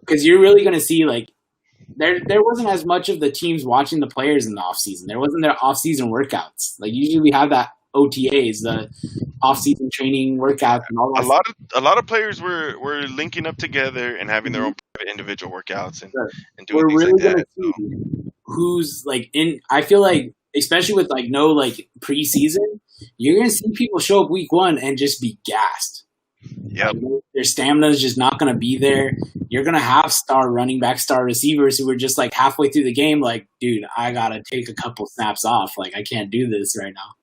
Because you're really going to see like there wasn't as much of the teams watching the players in the off season. There wasn't their off season workouts. Like usually we have that OTAs, the off season training workouts, and all that.
A lot of players were linking up together and having their own private individual workouts and doing
We're
things
really
like
gonna
that.
see who's like in. I feel like especially with like no like preseason, you're gonna see people show up week one and just be gassed.
Yep.
Like, their stamina is just not gonna be there. You're gonna have star running back, star receivers who are just like halfway through the game, like, dude, I gotta take a couple snaps off. Like, I can't do this right now.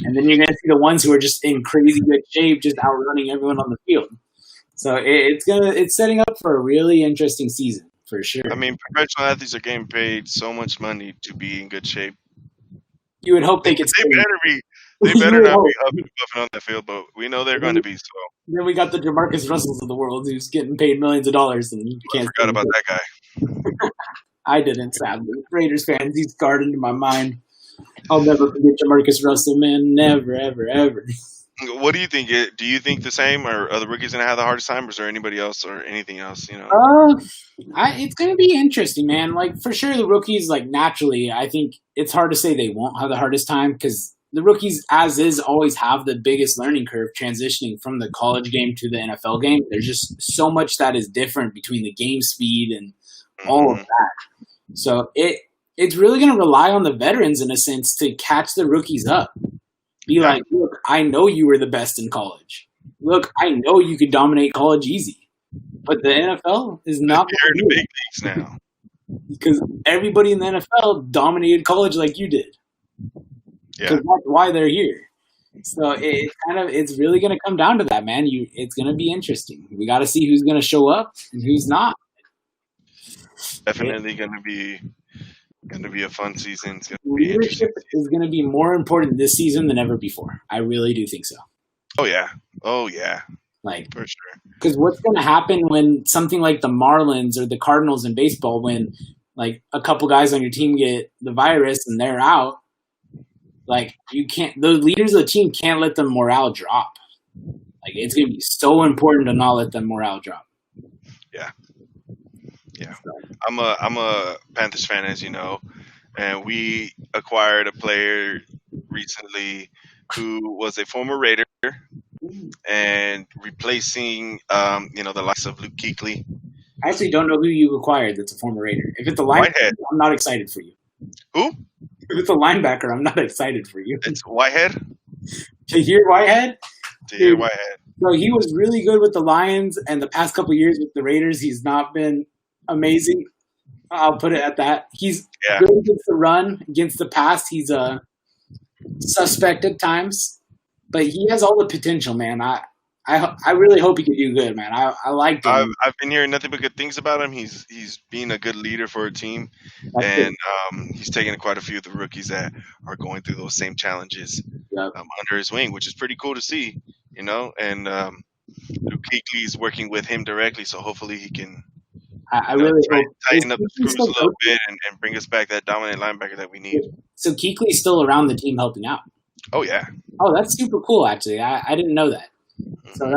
And then you're gonna see the ones who are just in crazy good shape, just outrunning everyone on the field. So it's setting up for a really interesting season for sure.
I mean, professional athletes are getting paid so much money to be in good shape.
You would hope they could.
They better not be up and buffing on the field, but we know they're going to be. So
then we got the Jamarcus Russells of the world who's getting paid millions of dollars, and you can't.
I forgot about that guy.
I didn't, sadly. Raiders fans, he's scarred into my mind. I'll never forget Jamarcus Russell, man. Never, ever, ever.
What do you think? Do you think the same, or are the rookies going to have the hardest time, or is there anybody else or anything else?
It's going to be interesting, man. Like, for sure, the rookies, like, naturally, I think it's hard to say they won't have the hardest time because the rookies, as is, always have the biggest learning curve transitioning from the college game to the NFL game. There's just so much that is different between the game speed and all of that. So it's really going to rely on the veterans, in a sense, to catch the rookies up. Be like, look, I know you were the best in college. Look, I know you could dominate college easy. But the NFL is not
going to do big leagues now.
Because everybody in the NFL dominated college like you did.
Yeah.
Because that's why they're here. So it's really going to come down to that, man. It's going to be interesting. We got to see who's going to show up and who's not.
Definitely going to be Going to be a fun season. It's going to be interesting.
Leadership is going to be more important this season than ever before. I really do think so.
Oh yeah,
Like,
for sure.
because what's going to happen when something like the Marlins or the Cardinals in baseball, when like a couple guys on your team get the virus and they're out, like you can't. The leaders of the team can't let the morale drop. Like it's going to be so important to not let the morale drop.
Yeah.
So,
I'm a Panthers fan, as you know, and we acquired a player recently who was a former Raider and replacing the likes of Luke Kuechly.
I actually don't know who you acquired that's a former Raider. If it's a linebacker,
Whitehead.
I'm not excited for you.
Who?
If it's a linebacker, I'm not excited for you.
It's Whitehead.
Tahir Whitehead?
Tahir Whitehead.
So he was really good with the Lions, and the past couple of years with the Raiders, he's not been amazing. I'll put it at that. He's good against the run, against the pass. He's a suspect at times, but he has all the potential, man. I really hope he can do good, man. I liked him.
I've been hearing nothing but good things about him. He's being a good leader for a team, he's taking quite a few of the rookies that are going through those same challenges under his wing, which is pretty cool to see, you know. And Luke Kuechly is working with him directly, so hopefully he can.
I really hope
tighten up the screws a little bit and bring us back that dominant linebacker that we need.
So Kuechly's still around the team helping out.
Oh yeah.
Oh, that's super cool. Actually, I didn't know that. So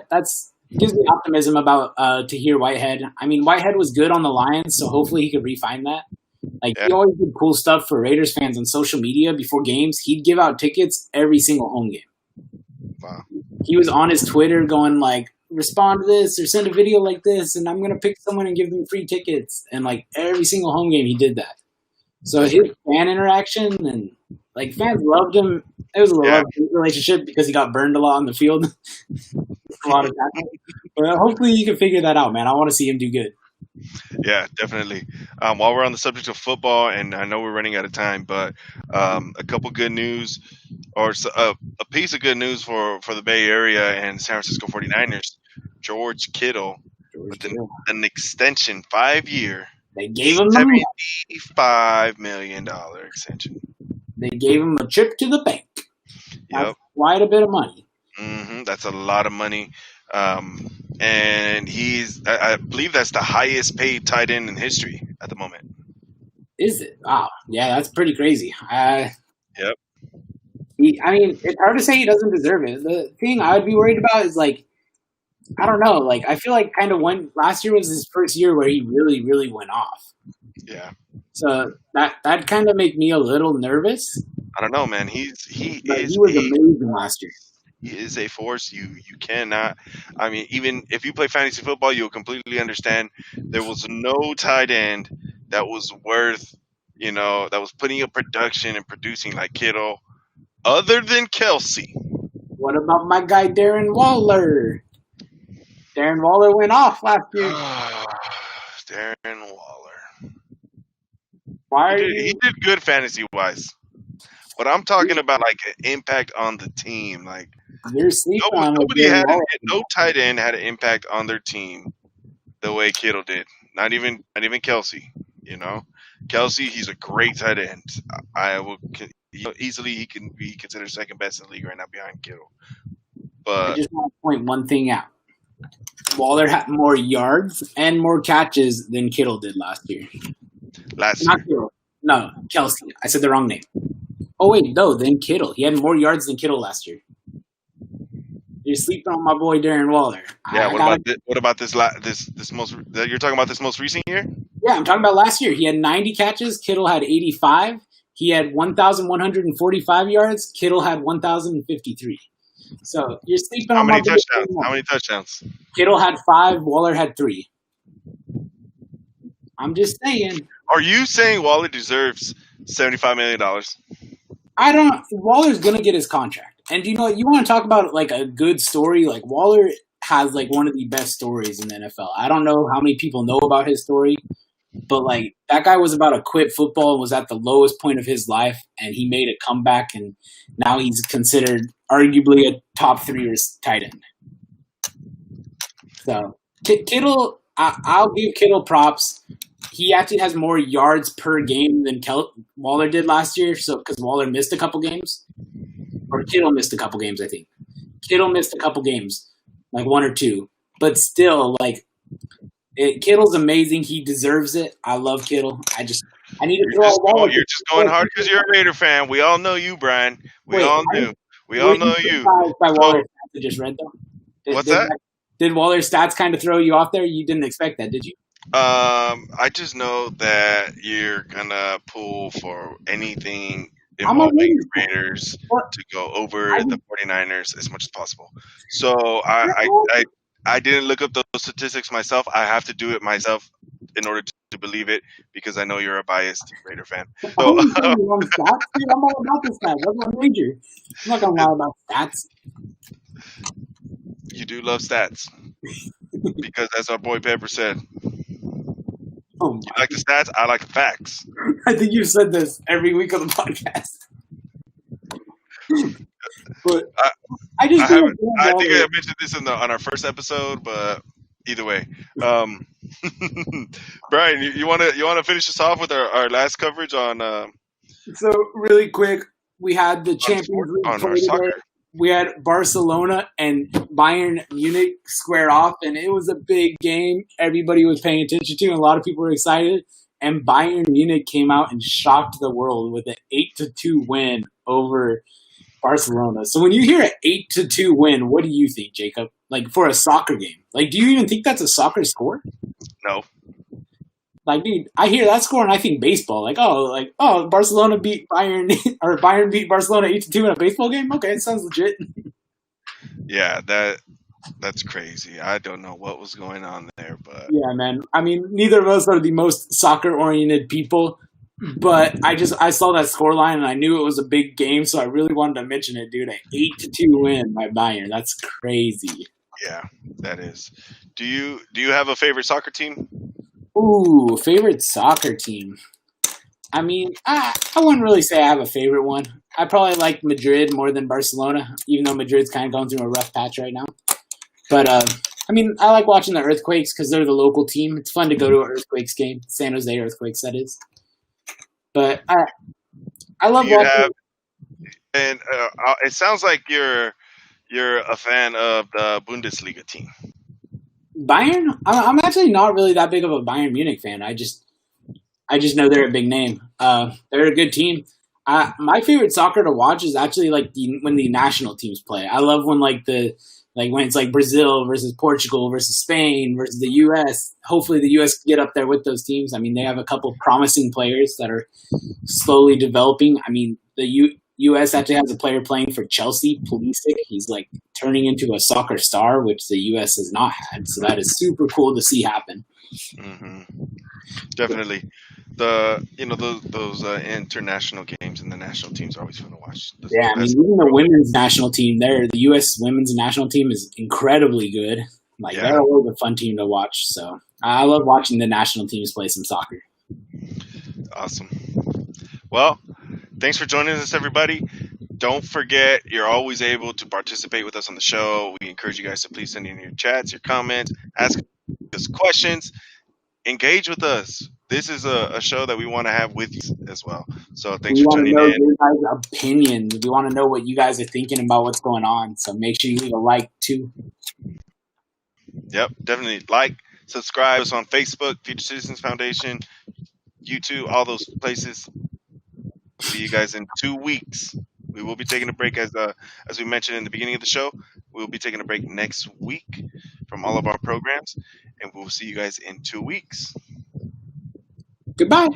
that's gives me optimism about Tahir Whitehead. I mean, Whitehead was good on the Lions, so hopefully he could refine that. Like he always did cool stuff for Raiders fans on social media before games. He'd give out tickets every single home game.
Wow.
He was on his Twitter going like, respond to this or send a video like this, and I'm going to pick someone and give them free tickets. And like every single home game, he did that. So his fan interaction and like fans loved him. It was a love relationship because he got burned a lot on the field. A lot of tackling. But hopefully you can figure that out, man. I want to see him do good.
Yeah, definitely. While we're on the subject of football, and I know we're running out of time, but a couple good news or a piece of good news for the Bay Area and San Francisco 49ers. George Kittle with an extension, 5-year.
They gave him the
$75 million extension.
They gave him a trip to the bank. That's quite a bit of money.
That's a lot of money. And I believe that's the highest paid tight end in history at the moment.
Is it? Wow. Yeah, that's pretty crazy.
Yep.
I mean, it's hard to say he doesn't deserve it. The thing I would be worried about is like, I don't know. Like, I feel like kind of last year was his first year where he really, really went off.
Yeah.
So that kind of made me a little nervous.
I don't know, man. He
was amazing last year.
He is a force. You cannot. I mean, even if you play fantasy football, you'll completely understand. There was no tight end that was worth, that was putting up production and producing like Kittle, other than Kelsey.
What about my guy Darren Waller? Darren Waller went off last year.
Darren Waller.
He
did good fantasy wise, but I'm talking about like an impact on the team. Like
you're sleeping on
no tight end had an impact on their team the way Kittle did. Not even Kelsey. Kelsey, he's a great tight end. I will easily he can be considered second best in the league right now behind Kittle. But
I just want to point one thing out. Waller had more yards and more catches than Kittle did last year.
Not
Kittle. No, Kelsey. I said the wrong name. Oh, wait, no, then Kittle. He had more yards than Kittle last year. You're sleeping on my boy Darren Waller.
Yeah, what about this most? You're talking about this most recent year?
Yeah, I'm talking about last year. He had 90 catches. Kittle had 85. He had 1,145 yards. Kittle had 1,053. So you're sleeping on my boy.
How many touchdowns?
Kittle had 5. Waller had 3. I'm just saying.
Are you saying Waller deserves $75 million?
Waller's going to get his contract. And you know what? You want to talk about like a good story? Like Waller has like one of the best stories in the NFL. I don't know how many people know about his story, but like that guy was about to quit football and was at the lowest point of his life, and he made a comeback, and now he's considered arguably a top 3 tight end. So Kittle, I'll give Kittle props. he actually has more yards per game than Waller did last year. So because Waller missed a couple games, or Kittle missed a couple games, I think. Kittle missed a couple games, like one or two, but still, like Kittle's amazing. He deserves it. I love Kittle. I need to throw a Waller.
You're just going hard because you're a Raider fan. We all know you, Brian. We all know you.
By Waller's stats I just read though.
What's that?
Did Waller's stats kind of throw you off there? You didn't expect that, did you?
I just know that you're gonna pull for anything involving the Raiders to go over the 49ers as much as possible. So I didn't look up those statistics myself. I have to do it myself in order to believe it because I know you're a biased Raider fan. So,
I'm all about the stats. That's my major. I'm not gonna lie about stats.
You do love stats because as our boy Pepper said.
Oh,
you like the stats? I like the facts.
I think you've said this every week on the podcast. But I think
I mentioned this on our first episode, but either way, Brian, you want to finish us off with our last coverage on?
So really quick, we had the Champions League
on our soccer.
We had Barcelona and Bayern Munich square off, and it was a big game. Everybody was paying attention to, and a lot of people were excited. And Bayern Munich came out and shocked the world with an 8-2 win over Barcelona. So when you hear an 8-2 win, what do you think, Jacob? Like for a soccer game? Like, do you even think that's a soccer score?
No.
Like, dude, I hear that score and I think baseball. Barcelona beat Bayern, or Bayern beat Barcelona 8-2 in a baseball game. Okay, it sounds legit.
Yeah, that's crazy. I don't know what was going on there, but
yeah, man. I mean, neither of us are the most soccer-oriented people, but I saw that scoreline and I knew it was a big game, so I really wanted to mention it, dude. An 8-2 win by Bayern. That's crazy.
Yeah, that is. Do you have a favorite soccer team?
Ooh, favorite soccer team. I mean, I wouldn't really say I have a favorite one. I probably like Madrid more than Barcelona, even though Madrid's kind of going through a rough patch right now. But, I mean, I like watching the Earthquakes because they're the local team. It's fun to go to an Earthquakes game. San Jose Earthquakes, that is. But I love watching.
And it sounds like you're a fan of the Bundesliga team.
Bayern? I'm actually not really that big of a Bayern Munich fan. I just know they're a big name. They're a good team. My favorite soccer to watch is actually like when the national teams play. I love when when it's like Brazil versus Portugal versus Spain versus the U.S. Hopefully the U.S. can get up there with those teams. I mean, they have a couple of promising players that are slowly developing. I mean, the U.S. actually has a player playing for Chelsea, Pulisic. He's like turning into a soccer star, which the U.S. has not had. So that is super cool to see happen.
Mm-hmm. Definitely. Those international games and the national teams are always fun to watch.
Yeah, I mean, even the women's national team the U.S. women's national team is incredibly good. They're always a fun team to watch. So I love watching the national teams play some soccer.
Awesome. Well, thanks for joining us, everybody. Don't forget, you're always able to participate with us on the show. We encourage you guys to please send in your chats, your comments, ask us questions, engage with us. This is a show that we want to have with you as well. So thanks for tuning in. We want to know
your guys' opinion. We want to know what you guys are thinking about what's going on. So make sure you leave a like too.
Yep, definitely like, subscribe us on Facebook, Future Citizens Foundation, YouTube, all those places. See you guys in 2 weeks. We will be taking a break as we mentioned in the beginning of the show. We will be taking a break next week from all of our programs, and we'll see you guys in 2 weeks.
Goodbye.